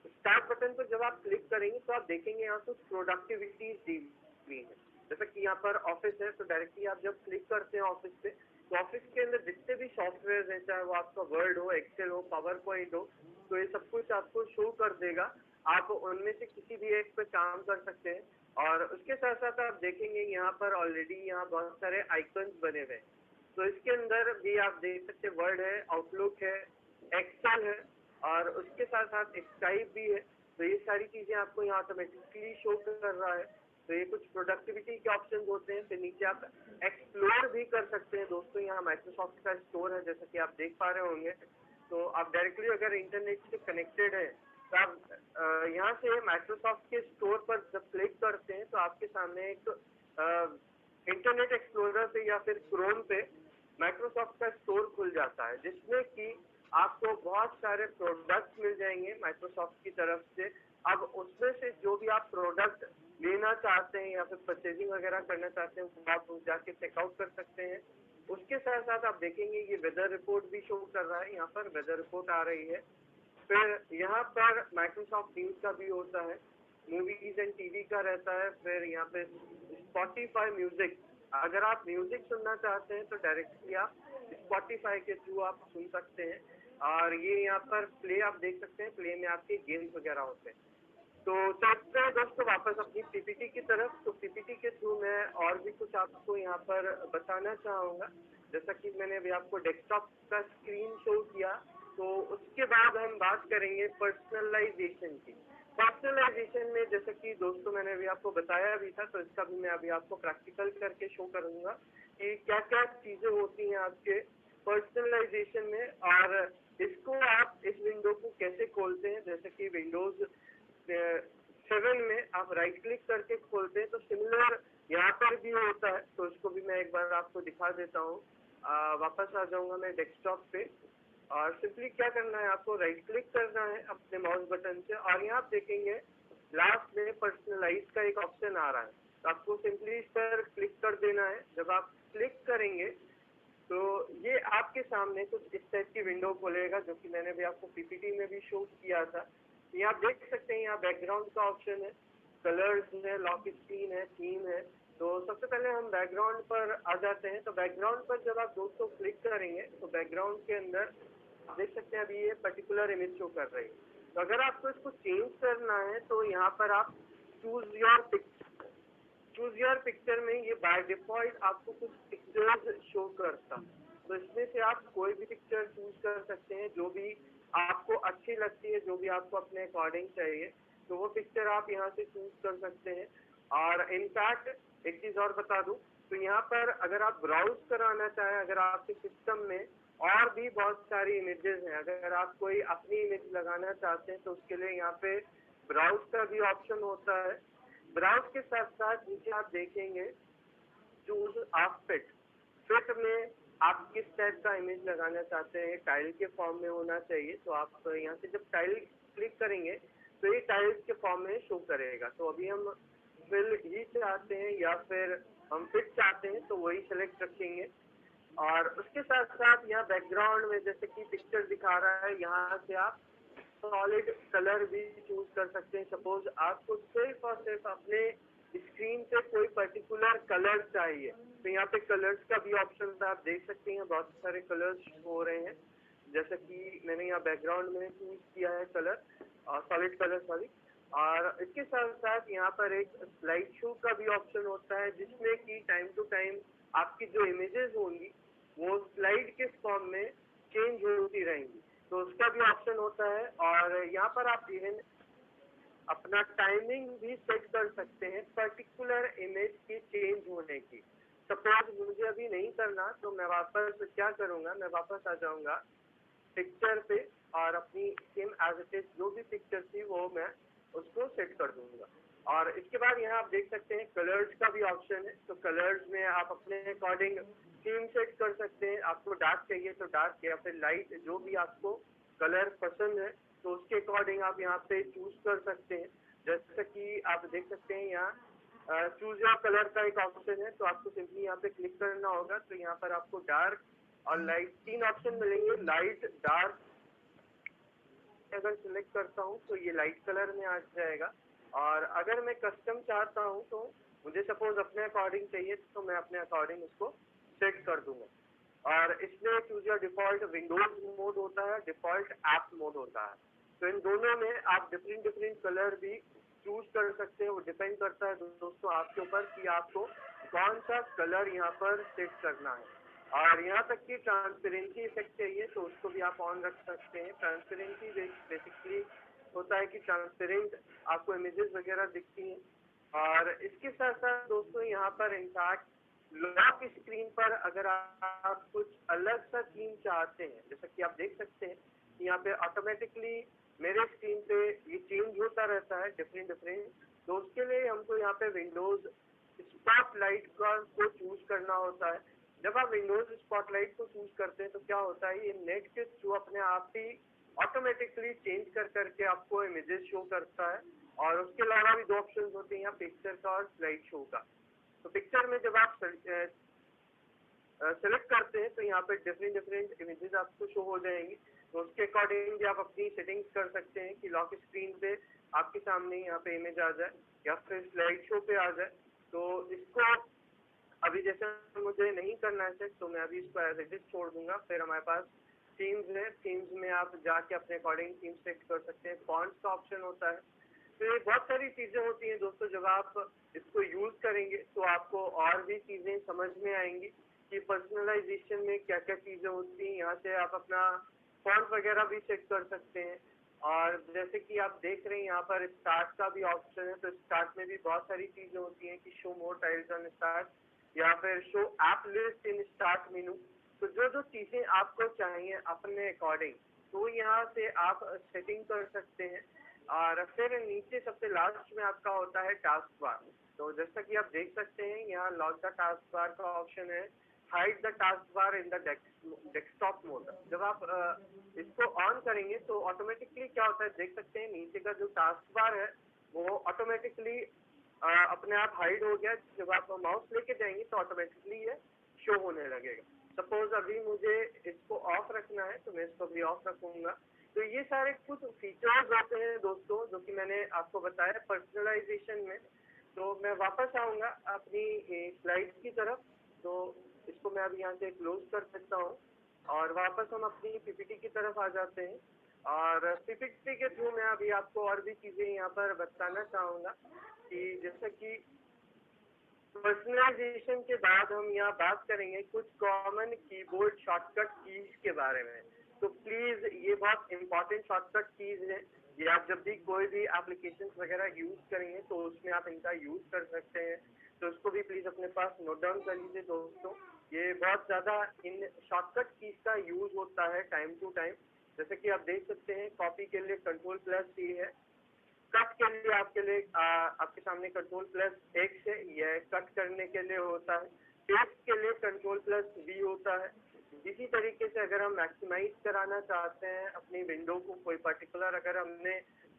स्टार्ट बटन पर जब आप क्लिक करेंगे तो आप देखेंगे यहाँ कुछ प्रोडक्टिविटी दी हुई है। जैसे कि यहाँ पर ऑफिस है, तो डायरेक्टली आप जब क्लिक करते हैं ऑफिस पे, तो ऑफिस के अंदर जितने भी सॉफ्टवेयर है, चाहे वो आपका वर्ड हो, एक्सेल हो, पावर पॉइंट हो, तो ये सब कुछ आपको शो कर देगा। आप उनमें से किसी भी एक पे काम कर सकते हैं। और उसके साथ साथ आप देखेंगे यहाँ पर ऑलरेडी यहाँ बहुत सारे आइकन्स बने हुए हैं। तो इसके अंदर भी आप देख सकते हैं वर्ड है, आउटलुक है, एक्सेल है और उसके साथ साथ स्काइप भी है। तो ये सारी चीजें आपको यहाँ ऑटोमेटिकली शो कर रहा है। तो ये कुछ प्रोडक्टिविटी के ऑप्शन होते हैं। फिर नीचे आप एक्सप्लोर भी कर सकते हैं दोस्तों, यहाँ माइक्रोसॉफ्ट का स्टोर है जैसा कि आप देख पा रहे होंगे। तो आप डायरेक्टली अगर इंटरनेट से कनेक्टेड है तो आप यहाँ से माइक्रोसॉफ्ट के स्टोर पर जब क्लिक करते हैं तो आपके सामने एक इंटरनेट एक्सप्लोरर पे या फिर क्रोम पे माइक्रोसॉफ्ट का स्टोर खुल जाता है, जिसमें कि आपको बहुत सारे प्रोडक्ट मिल जाएंगे माइक्रोसॉफ्ट की तरफ से। अब उसमें से जो भी आप प्रोडक्ट लेना चाहते हैं या फिर परचेजिंग वगैरह करना चाहते हैं, वो आप जाके चेकआउट कर सकते हैं। उसके साथ साथ आप देखेंगे ये वेदर रिपोर्ट भी शो कर रहा है, यहाँ पर वेदर रिपोर्ट आ रही है। फिर यहाँ पर माइक्रोसॉफ्ट न्यूज का भी होता है, मूवीज एंड टीवी का रहता है। फिर यहाँ पे स्पॉटिफाई म्यूजिक, अगर आप म्यूजिक सुनना चाहते हैं तो डायरेक्टली आप स्पॉटिफाई के थ्रू आप सुन सकते हैं। और ये यहाँ पर प्ले आप देख सकते हैं, प्ले में आपके गेम्स वगैरह होते हैं। तो चलते हैं दोस्तों वापस अपनी पीपीटी की तरफ। तो पीपीटी के थ्रू मैं और भी कुछ आपको यहाँ पर बताना चाहूंगा। जैसा कि मैंने अभी आपको डेस्कटॉप का स्क्रीन शो किया, तो उसके बाद हम बात करेंगे पर्सनलाइजेशन की। पर्सनलाइजेशन में जैसे कि दोस्तों मैंने अभी आपको बताया भी था, तो इसका भी मैं अभी आपको प्रैक्टिकल करके शो करूंगा कि क्या क्या चीजें होती हैं आपके पर्सनलाइजेशन में। और इसको आप इस विंडो को कैसे खोलते हैं, जैसे कि विंडोज 7 में आप राइट क्लिक करके खोलते हैं, तो सिमिलर यहाँ पर भी होता है। तो इसको भी मैं एक बार आपको दिखा देता हूँ। वापस आ जाऊंगा मैं डेस्कटॉप पे और सिंपली क्या करना है, आपको राइट क्लिक करना है अपने माउस बटन से और यहाँ आप देखेंगे लास्ट में पर्सनलाइज का एक ऑप्शन आ रहा है, तो आपको सिंपली इस पर क्लिक कर देना है। जब आप क्लिक करेंगे तो ये आपके सामने कुछ इस टाइप की विंडो खोलेगा, जो कि मैंने भी आपको पीपीटी में भी शो किया था। ये आप देख सकते हैं, यहाँ बैकग्राउंड का ऑप्शन है, कलर्स है, लॉक स्क्रीन है, थीम है। तो सबसे पहले हम बैकग्राउंड पर आ जाते हैं। तो बैकग्राउंड पर जब आप दोस्तों क्लिक करेंगे तो बैकग्राउंड के अंदर आप देख सकते हैं अभी ये पर्टिकुलर इमेज शो कर रही है। तो अगर आपको इसको चेंज करना है तो यहाँ पर आप चूज योर पिक्चर में ये बाय डिफॉल्ट आपको कुछ पिक्चर्स शो करता, तो इसमें से आप कोई भी पिक्चर चूज कर सकते हैं जो भी आपको अच्छी लगती है, जो भी आपको अपने अकॉर्डिंग चाहिए, तो वो पिक्चर आप यहाँ से चूज कर सकते हैं। और इनफैक्ट एक चीज और बता दूं, तो यहाँ पर अगर आप ब्राउज कराना चाहें, अगर आपके सिस्टम में और भी बहुत सारी इमेजेस हैं, अगर आप कोई अपनी इमेज लगाना चाहते हैं तो उसके लिए यहाँ पे ब्राउज का भी ऑप्शन होता है। ब्राउज के साथ साथ नीचे आप देखेंगे चूज आप फिट में आप किस टाइप का इमेज लगाना चाहते हैं, टाइल के फॉर्म में होना चाहिए। तो आप यहाँ से जब टाइल क्लिक करेंगे तो ये टाइल्स के फॉर्म में शो करेगा। तो अभी हम फिल ही चाहते हैं या फिर हम फिट चाहते हैं तो वही सेलेक्ट रखेंगे। और उसके साथ साथ यहाँ बैकग्राउंड में जैसे कि पिक्चर दिखा रहा है, यहाँ से आप सॉलिड कलर भी चूज कर सकते हैं। सपोज आपको सिर्फ और सिर्फ अपने स्क्रीन पे कोई पर्टिकुलर कलर चाहिए तो यहाँ पे कलर्स का भी ऑप्शन था, आप देख सकते हैं बहुत सारे कलर्स हो रहे हैं। जैसे कि मैंने यहाँ बैकग्राउंड में चूज किया है कलर, सॉलिड कलर सॉरी। और इसके साथ साथ यहाँ पर एक स्लाइड शो का भी ऑप्शन होता है, जिसमें कि टाइम टू टाइम आपकी जो इमेजेस होंगी वो स्लाइड के फॉर्म में चेंज होती रहेंगी, तो उसका भी ऑप्शन होता है। और यहाँ पर आप इवन अपना टाइमिंग भी सेट कर सकते हैं पर्टिकुलर इमेज की चेंज होने की। सपोज मुझे अभी नहीं करना तो मैं वापस क्या करूंगा, मैं वापस आ जाऊंगा पिक्चर पे और अपनी सेम एज इट इज जो भी पिक्चर थी वो मैं उसको सेट कर दूंगा। और इसके बाद यहाँ आप देख सकते हैं कलर्स का भी ऑप्शन है, तो कलर्स में आप अपने अकॉर्डिंग थीम सेट कर सकते हैं। आपको डार्क चाहिए तो डार्क या फिर लाइट, जो भी आपको कलर पसंद है तो उसके अकॉर्डिंग आप यहाँ पे चूज कर सकते हैं। जैसे कि आप देख सकते हैं यहाँ चूज योर कलर का एक ऑप्शन है, तो आपको सिंपली यहाँ पे क्लिक करना होगा। तो यहाँ पर आपको डार्क और लाइट तीन ऑप्शन मिलेंगे। लाइट, डार्क अगर सिलेक्ट करता हूँ तो ये लाइट कलर में आ जाएगा। और अगर मैं कस्टम चाहता हूँ तो मुझे सपोज अपने अकॉर्डिंग चाहिए तो मैं अपने अकॉर्डिंग उसको सेट कर दूंगा। और इसमें choose your default Windows mode होता है, डिफॉल्ट ऐप मोड होता है। तो इन दोनों में आप डिफरेंट डिफरेंट कलर भी चूज कर सकते हैं। वो डिपेंड करता है दोस्तों आपके ऊपर कि आपको कौन सा कलर यहाँ पर सेट करना है। और यहाँ तक कि ट्रांसपेरेंसी इफेक्ट चाहिए तो उसको भी आप ऑन रख सकते हैं। ट्रांसपेरेंसी बेसिकली होता है कि ट्रांसपेरेंट आपको इमेजेस वगैरह दिखती हैं। और इसके साथ साथ दोस्तों यहाँ पर इनफैक्ट लॉक स्क्रीन पर अगर आप कुछ अलग सा थीम चाहते हैं, जैसा कि आप देख सकते हैं यहाँ पे ऑटोमेटिकली मेरे स्क्रीन पे ये चेंज होता रहता है डिफरेंट डिफरेंट। तो उसके लिए हमको यहाँ पे विंडोज स्पॉटलाइट को चूज करना होता है। जब आप विंडोज स्पॉटलाइट को चूज करते हैं तो क्या होता है, ये नेट के थ्रू अपने आप ही ऑटोमेटिकली चेंज कर करके आपको इमेजेस शो करता है। और उसके अलावा भी दो ऑप्शन होते हैं यहाँ, पिक्चर का और स्लाइड शो का। तो पिक्चर में जब आप सेलेक्ट करते हैं तो यहाँ पे डिफरेंट डिफरेंट इमेजेस आपको शो हो जाएंगी। तो उसके अकॉर्डिंग भी आप अपनी सेटिंग्स कर सकते हैं कि लॉक स्क्रीन पे आपके सामने यहाँ पे इमेज आ जाए या फिर स्लाइड शो पे आ जाए। तो इसको अभी जैसे मुझे नहीं करना है सेट, तो मैं अभी इसको एज इट इज छोड़ दूंगा। फिर हमारे पास थीम्स है, थीम्स में आप जाके अपने अकॉर्डिंग थीम सेट कर सकते हैं। फॉन्ट्स का ऑप्शन होता है। तो ये बहुत सारी चीजें होती हैं दोस्तों, जब आप इसको यूज करेंगे तो आपको और भी चीजें समझ में आएंगी कि पर्सनलाइजेशन में क्या क्या चीजें होती हैं। यहाँ से आप अपना फॉन्ट वगैरह भी सेट कर सकते हैं। और जैसे कि आप देख रहे हैं यहाँ पर स्टार्ट का भी ऑप्शन है, तो स्टार्ट में भी बहुत सारी चीजें होती हैं कि show more tiles on start या फिर show app list in start menu. तो जो जो चीजें आपको चाहिए अपने अकॉर्डिंग तो यहाँ से आप सेटिंग कर सकते हैं। और फिर नीचे सबसे लास्ट में आपका होता है टास्क बार। तो जैसा कि आप देख सकते हैं यहाँ लॉक द टास्क बार का ऑप्शन है। Hide the task bar in the desktop mode. जब आप इसको ऑन करेंगे तो ऑटोमेटिकली क्या होता है देख सकते हैं, नीचे का जो टास्क बार है वो ऑटोमेटिकली अपने आप हाइड हो गया। जब आप माउस लेके जाएंगे तो ऑटोमेटिकली ये शो होने लगेगा। सपोज अभी मुझे इसको ऑफ रखना है तो मैं इसको भी ऑफ रखूंगा। तो ये सारे कुछ फीचर्स होते हैं दोस्तों जो कि मैंने आपको बताया पर्सनलाइजेशन में। तो मैं वापस आऊंगा अपनी स्लाइड्स की तरफ। तो इसको मैं अभी यहाँ से क्लोज कर सकता हूँ और वापस हम अपनी पीपीटी की तरफ आ जाते हैं। और पीपीटी के थ्रू मैं अभी आपको और भी चीजें यहाँ पर बताना चाहूंगा कि जैसे कि पर्सनलाइजेशन के बाद हम यहाँ बात करेंगे कुछ कॉमन कीबोर्ड शॉर्टकट कीज के बारे में। तो प्लीज ये बहुत इंपॉर्टेंट शॉर्टकट कीज है, ये आप जब भी कोई भी एप्लीकेशन वगैरह यूज करेंगे तो उसमें आप इनका यूज कर सकते हैं। तो उसको भी प्लीज अपने पास नोट डाउन कर लीजिए दोस्तों। ये बहुत ज्यादा इन शॉर्टकट कीज का यूज होता है टाइम टू टाइम। जैसे कि आप देख सकते हैं कॉपी के लिए Ctrl+C है, कट के लिए आपके लिए आपके सामने Ctrl+X है, यह कट करने के लिए होता है। पेस्ट के लिए Ctrl+V होता है। इसी तरीके से अगर हम मैक्सिमाइज कराना चाहते हैं अपनी विंडो को, कोई पर्टिकुलर अगर हमने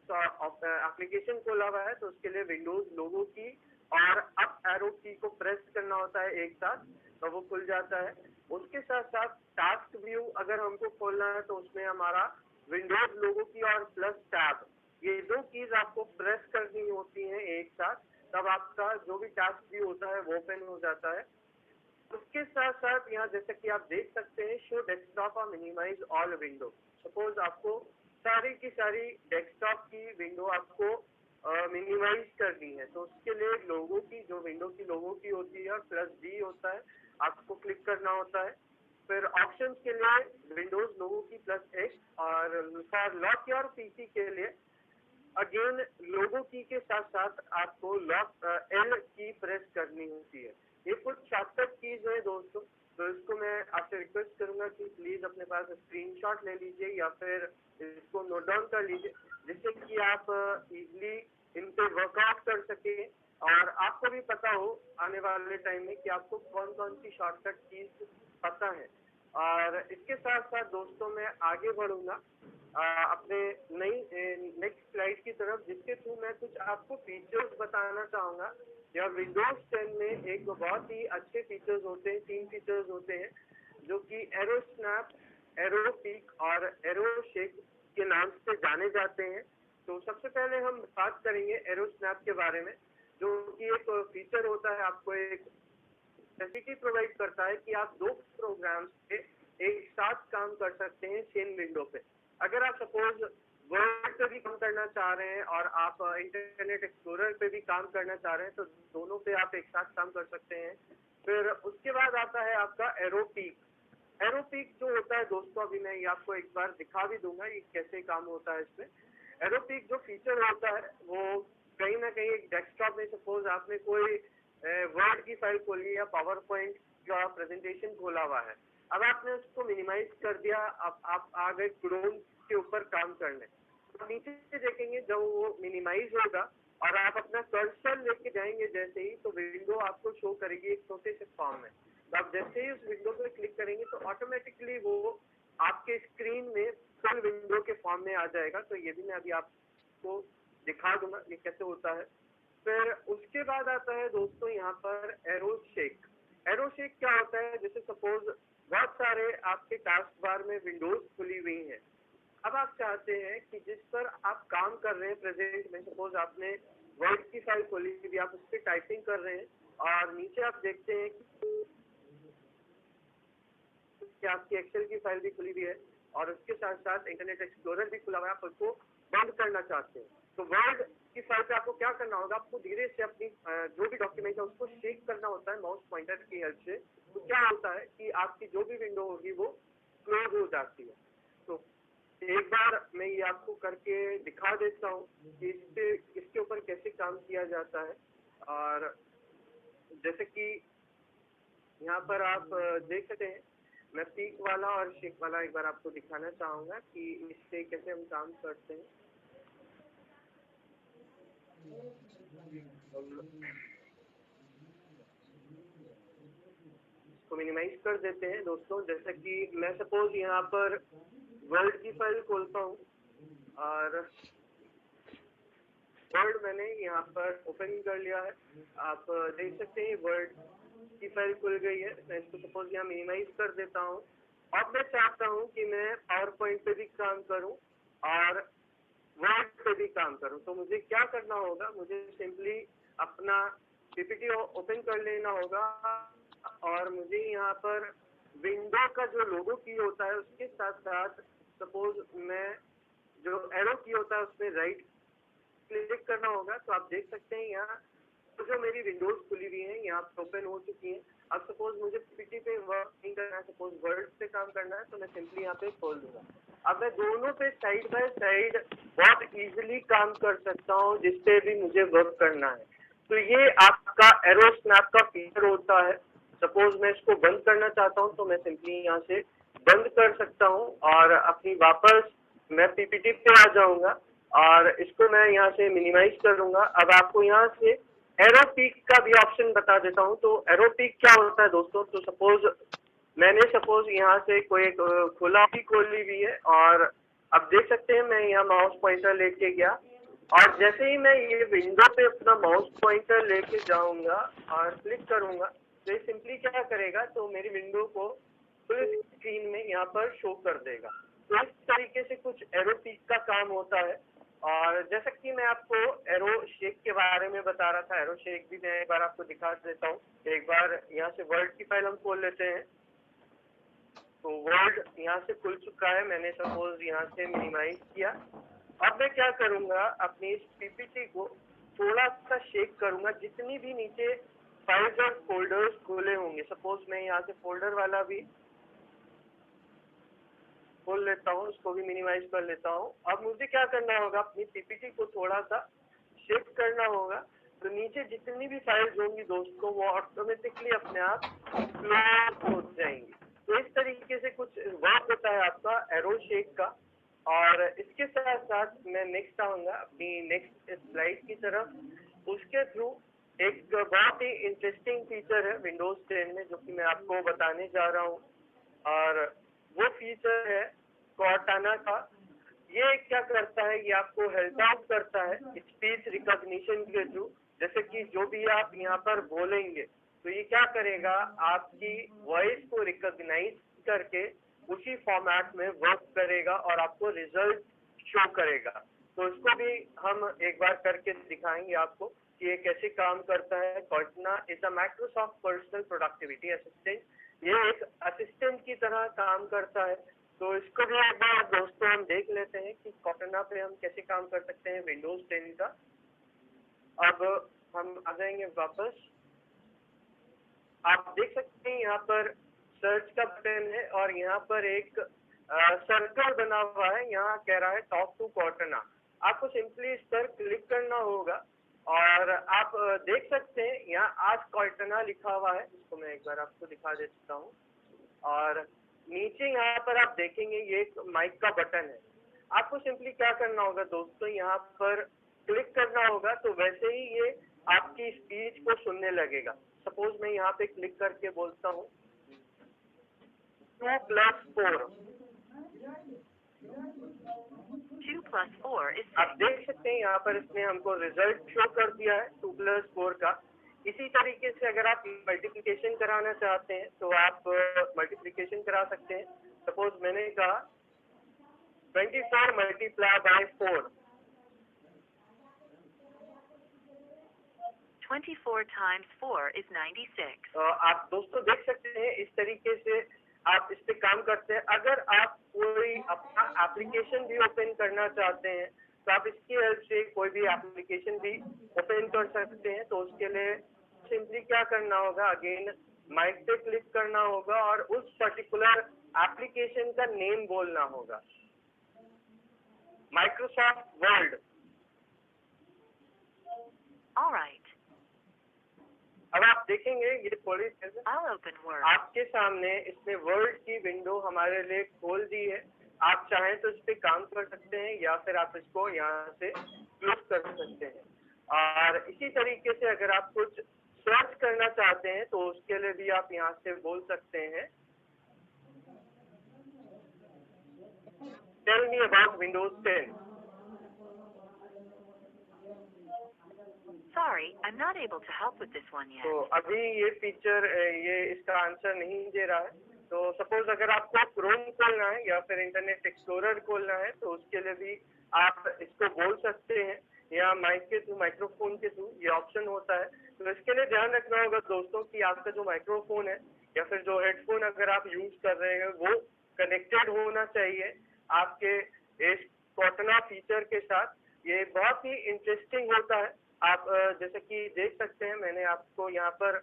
एप्लीकेशन खोला हुआ है तो उसके लिए विंडोज लोगो की और अप एरो की को प्रेस करना होता है एक साथ, तो वो खुल जाता है। उसके साथ साथ टास्क व्यू अगर हमको खोलना है तो उसमें हमारा विंडोज लोगो की और प्लस टैब, ये दो कीज आपको प्रेस करनी होती हैं एक साथ, तब आपका जो भी टास्क व्यू होता है वो ओपन हो जाता है। उसके साथ साथ यहाँ जैसे कि आप देख सकते हैं शो डेस्कटॉप और मिनिमाइज ऑल विंडो। सपोज आपको सारी की सारी डेस्कटॉप की विंडो आपको मिनिमाइज करनी है तो उसके लिए लोगो की, जो विंडो की लोगो की होती है और +D होता है, आपको क्लिक करना होता है। फिर ऑप्शंस के लिए विंडोज लोगो की +X और फॉर लॉक योर पीसी के लिए अगेन लोगो की के साथ साथ आपको लॉक L की प्रेस करनी होती है। ये कुछ शॉर्टकट कीज है दोस्तों। तो इसको मैं आपसे रिक्वेस्ट करूंगा कि प्लीज अपने पास स्क्रीनशॉट ले लीजिए या फिर इसको नोट डाउन कर लीजिए, जिससे कि आप इजीली इन पे वर्कआउट कर सके और आपको भी पता हो आने वाले टाइम में कि आपको कौन कौन सी शॉर्टकट कीज पता है। और इसके साथ साथ दोस्तों मैं आगे बढ़ूंगा अपने नेक्स्ट स्लाइड की तरफ, जिसके थ्रू मैं कुछ आपको फीचर्स बताना चाहूंगा। या विंडोज 10 में एक बहुत ही अच्छे फीचर्स होते हैं, 3 फीचर्स होते हैं जो कि एरो स्नैप, एरो पीक और एरो शेक के नाम से जाने जाते हैं। तो सबसे पहले हम बात करेंगे एरो स्नैप के बारे में, जो कि एक फीचर होता है, आपको एक फैसिलिटी प्रोवाइड करता है कि आप 2 प्रोग्राम्स पे एक साथ काम कर सकते हैं सेम विंडो पे। अगर आप सपोज वर्ड पे भी काम करना चाह रहे हैं और आप इंटरनेट एक्सप्लोरर पे भी काम करना चाह रहे हैं तो दोनों पे आप एक साथ काम कर सकते हैं। फिर उसके बाद आता है आपका एरो पीक। एरो पीक जो होता है दोस्तों, अभी मैं ये आपको एक बार दिखा भी दूंगा ये कैसे काम होता है इसमें। एरो पीक जो फीचर होता है वो कहीं ना कहीं एक डेस्कटॉप में सपोज आपने कोई वर्ड की फाइल खोली या पावर पॉइंट का प्रेजेंटेशन खोला हुआ है, अब आपने उसको मिनिमाइज कर दिया, अब आप आ गए क्रोम के ऊपर काम करने, तो नीचे से देखेंगे जब वो मिनिमाइज होगा और आप अपना कर्सर लेके जाएंगे जैसे ही, तो विंडो आपको शो करेगी एक छोटे से फॉर्म में। तो आप जैसे ही उस विंडो पे क्लिक करेंगे तो ऑटोमेटिकली वो आपके स्क्रीन में फुल विंडो के फॉर्म में आ जाएगा। तो ये भी मैं अभी आपको दिखा दूंगा ये कैसे होता है। फिर उसके बाद आता है दोस्तों यहाँ पर एरो शेक। एरो शेक क्या होता है, जैसे सपोज बहुत सारे आपके टास्क बार में विंडोज खुली हुई हैं, अब आप चाहते हैं कि जिस पर आप काम कर रहे हैं प्रेजेंट में, सपोज आपने वर्ड की फाइल खोली हुई, आप उस पर टाइपिंग कर रहे हैं और नीचे आप देखते हैं कि आपकी एक्सेल की फाइल भी खुली हुई है और उसके साथ साथ इंटरनेट एक्सप्लोरर भी खुला हुआ है, आप उसको बंद करना चाहते हैं। तो वर्ड की फाइल पे आपको क्या करना होगा, आपको धीरे से अपनी जो भी डॉक्यूमेंट है उसको शेक करना होता है माउस पॉइंटर की हेल्प से। तो क्या होता है कि आपकी जो भी विंडो होगी वो क्लोज हो जाती है। तो एक बार मैं ये आपको करके दिखा देता हूँ कि इसके ऊपर कैसे काम किया जाता है। और जैसे कि यहाँ पर आप देख सकते हैं, मैं पीक वाला और शेक वाला एक बार आपको दिखाना चाहूंगा कि इससे कैसे हम काम करते हैं। इसको मिनिमाइज कर देते हैं दोस्तों। जैसे कि मैं सपोज यहाँ पर वर्ड की फाइल खोलता हूँ और वर्ड मैंने यहाँ पर ओपन कर लिया है। आप देख सकते हैं वर्ड की फाइल खुल गई है। मैं इसको सपोज यहाँ मिनिमाइज कर देता हूँ। अब मैं चाहता हूँ कि मैं पावर पॉइंट पे भी काम करूँ और वर्ड पे भी काम करूँ। तो मुझे क्या करना होगा, मुझे सिंपली अपना पीपीटी ओपन कर लेना होगा और मुझे यहाँ पर विंडो का जो लोगो की होता है उसके साथ साथ सपोज मैं जो एरो की होता है उसमें राइट क्लिक करना होगा। तो आप देख सकते हैं यहाँ तो जो मेरी विंडोज खुली हुई है यहाँ ओपन हो चुकी है। अब सपोज मुझे पीपीटी पे वर्क नहीं करना है, सपोज वर्ड पे काम करना है, तो मैं सिंपली यहाँ पे खोल दूंगा। अब मैं दोनों पे साइड बाय साइड बहुत इजीली काम कर सकता हूँ जिसपे भी मुझे वर्क करना है। तो ये आपका एरो स्नैप का फीचर होता है। सपोज मैं इसको बंद करना चाहता हूँ तो मैं सिंपली यहाँ से बंद कर सकता हूँ और अपनी वापस मैं पीपीटी पे आ जाऊंगा और इसको मैं यहाँ से मिनिमाइज करूंगा। अब आपको यहाँ से एरो पीक का भी ऑप्शन बता देता हूँ। तो एरो पीक क्या होता है दोस्तों, तो सपोज मैंने यहाँ से कोई एक खुला भी खोली हुई है और अब देख सकते हैं मैं यहाँ माउस पॉइंटर लेके गया और जैसे ही मैं ये विंडो पे अपना माउस पॉइंटर लेके जाऊंगा और क्लिक करूंगा तो ये सिंपली क्या करेगा, तो मेरी विंडो को फुल स्क्रीन में यहाँ पर शो कर देगा। तो इस तरीके से कुछ एरो पीक का काम होता है। और जैसा कि मैं आपको एरो शेक के बारे में बता रहा था, एरो शेक भी मैं एक बार आपको दिखा देता हूँ। एक बार यहाँ से वर्ड की फाइल हम खोल लेते हैं। तो वर्ड यहाँ से खुल चुका है, मैंने सपोज यहाँ से मिनिमाइज किया। अब मैं क्या करूंगा, अपनी इस पीपीटी को थोड़ा सा शेक करूंगा। जितनी भी नीचे फाइल्स और फोल्डर्स खोले होंगे, सपोज मैं यहाँ से फोल्डर वाला भी खोल लेता हूँ, इसको भी मिनिमाइज कर लेता हूँ। अब मुझे क्या करना होगा, अपनी पीपीटी को थोड़ा सा शिफ्ट करना होगा। तो नीचे जितनी भी फाइल्स होंगी दोस्तों वो ऑटोमेटिकली अपने आप क्लोज हो जाएंगी। तो इस तरीके से कुछ वर्क होता है आपका एरो शेक का। और इसके साथ साथ मैं नेक्स्ट आऊंगा अपनी नेक्स्ट स्लाइड की तरफ। उसके थ्रू एक बहुत ही इंटरेस्टिंग फीचर है विंडोज 10 में जो कि मैं आपको बताने जा रहा हूँ और वो फीचर है कॉर्टाना का। ये क्या करता है, ये आपको हेल्प आउट करता है स्पीच रिकॉग्निशन के थ्रू। जैसे कि जो भी आप यहाँ पर बोलेंगे तो ये क्या करेगा, आपकी वॉइस को रिकॉग्नाइज करके उसी फॉर्मेट में वर्क करेगा और आपको रिजल्ट शो करेगा। तो इसको भी हम एक बार करके दिखाएंगे आपको कि ये कैसे काम करता है। Cortana is a Microsoft personal productivity assistant. ये एक असिस्टेंट की तरह काम करता है। तो इसको भी एक बार दोस्तों हम देख लेते हैं कि कॉर्टाना पे हम कैसे काम कर सकते हैं विंडोज 10 का। अब हम आ जाएंगे वापस। आप देख सकते हैं यहाँ पर सर्च का बटन है और यहाँ पर एक सर्कल बना हुआ है। यहाँ कह रहा है टॉक टू कॉर्टाना। आपको सिंपली इस पर क्लिक करना होगा और आप देख सकते हैं यहाँ आज कॉर्टाना लिखा हुआ है। इसको मैं एक बार आपको दिखा देता हूँ। और नीचे यहाँ पर आप देखेंगे ये एक माइक का बटन है। आपको सिंपली क्या करना होगा दोस्तों, यहाँ पर क्लिक करना होगा तो वैसे ही ये आपकी स्पीच को सुनने लगेगा। सपोज मैं यहाँ पे क्लिक करके बोलता हूँ 2 + 4। 2 + 4 is 6. आप देख सकते हैं यहाँ पर इसने हमको रिजल्ट शो कर दिया है 2 + 4 का। इसी तरीके से अगर आप मल्टीप्लिकेशन कराना चाहते हैं तो आप मल्टीप्लिकेशन करा सकते हैं। सपोज मैंने कहा 24 × 4। 24 × 4 is 96. आप दोस्तों देख सकते हैं इस तरीके से आप इस पे काम करते हैं। अगर आप कोई अपना एप्लीकेशन भी ओपन करना चाहते हैं तो आप इसकी हेल्प से कोई भी एप्लीकेशन भी ओपन कर सकते हैं। तो उसके लिए सिंपली क्या करना होगा, अगेन माइक पे क्लिक करना होगा और उस पर्टिकुलर एप्लीकेशन का नेम बोलना होगा, माइक्रोसॉफ्ट वर्ड। All right. अब आप देखेंगे ये थोड़ी देर I'll open Word. आपके सामने इसने वर्ड की विंडो हमारे लिए खोल दी है। आप चाहें तो इस पे काम कर सकते हैं या फिर आप इसको यहाँ से क्लोज कर सकते हैं। और इसी तरीके से अगर आप कुछ सर्च करना चाहते हैं तो उसके लिए भी आप यहाँ से बोल सकते हैं tell me about Windows 10। Sorry, I'm not able to help with this one yet. तो अभी ये फीचर ये इसका आंसर नहीं दे रहा है। तो सपोज अगर आपको क्रोम खोलना है या फिर इंटरनेट एक्सप्लोरर खोलना है तो उसके लिए भी आप इसको बोल सकते हैं, या माइक के थ्रू, माइक्रोफोन के थ्रू ये ऑप्शन होता है। तो इसके लिए ध्यान रखना होगा दोस्तों कि आपका जो माइक्रोफोन है या फिर जो हेडफोन अगर आप यूज कर रहे हैं वो कनेक्टेड होना चाहिए आपके इस कॉर्टना फीचर के साथ। ये बहुत ही इंटरेस्टिंग होता है। आप जैसे कि देख सकते हैं मैंने आपको यहाँ पर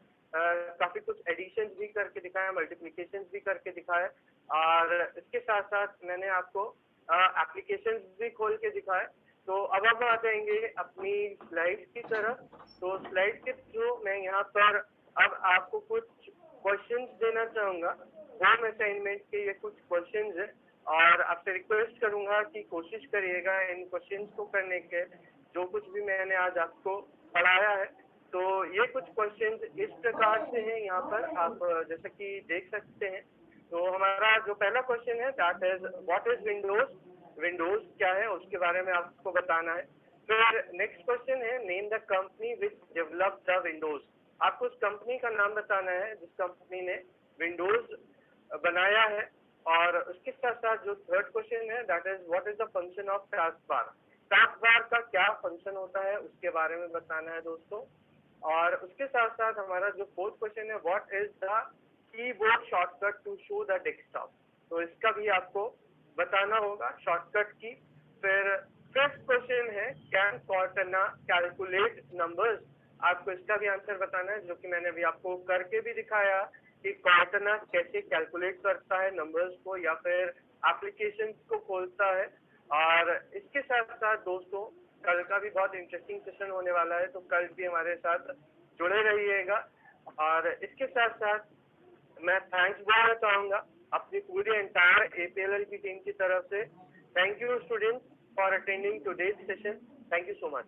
काफी कुछ एडिशन भी करके दिखाया, मल्टीप्लिकेशन भी करके दिखाया, और इसके साथ साथ मैंने आपको एप्लीकेशन भी खोल के दिखाया। तो अब हम आ जाएंगे अपनी स्लाइड की तरफ। तो स्लाइड के थ्रू मैं यहाँ पर अब आपको कुछ क्वेश्चंस देना चाहूंगा। होम असाइनमेंट के ये कुछ क्वेश्चंस है और आपसे रिक्वेस्ट करूंगा कि कोशिश करिएगा इन क्वेश्चंस को करने के। जो कुछ भी मैंने आज आपको पढ़ाया है तो ये कुछ क्वेश्चंस इस प्रकार से हैं, यहाँ पर आप जैसे कि देख सकते हैं। तो हमारा जो पहला क्वेश्चन है that is what is Windows, Windows क्या है उसके बारे में आपको बताना है। फिर नेक्स्ट क्वेश्चन है name the company which develop the Windows, आपको उस कंपनी का नाम बताना है जिस कंपनी ने विंडोज बनाया है। और उसके साथ साथ जो थर्ड क्वेश्चन है that is what is the function of task bar, task bar का क्या फंक्शन होता है उसके बारे में बताना है दोस्तों। और उसके साथ साथ हमारा जो फोर्थ क्वेश्चन है what is the keyboard shortcut to show the desktop, तो इसका भी आपको बताना होगा शॉर्टकट की। फिर फिफ्थ क्वेश्चन है कैन कॉर्टना कैलकुलेट नंबर्स, आपको इसका भी आंसर बताना है, जो कि मैंने अभी आपको करके भी दिखाया कि कॉर्टना कैसे कैलकुलेट करता है नंबर्स को या फिर एप्लीकेशन को खोलता है। और इसके साथ साथ दोस्तों कल का भी बहुत इंटरेस्टिंग सेशन होने वाला है, तो कल भी हमारे साथ जुड़े रहिएगा। और इसके साथ साथ मैं थैंक्स बोलना चाहूंगा अपनी पूरी एंटायर एपीएलएल की टीम की तरफ से। Thank you students for attending today's session. Thank you so much.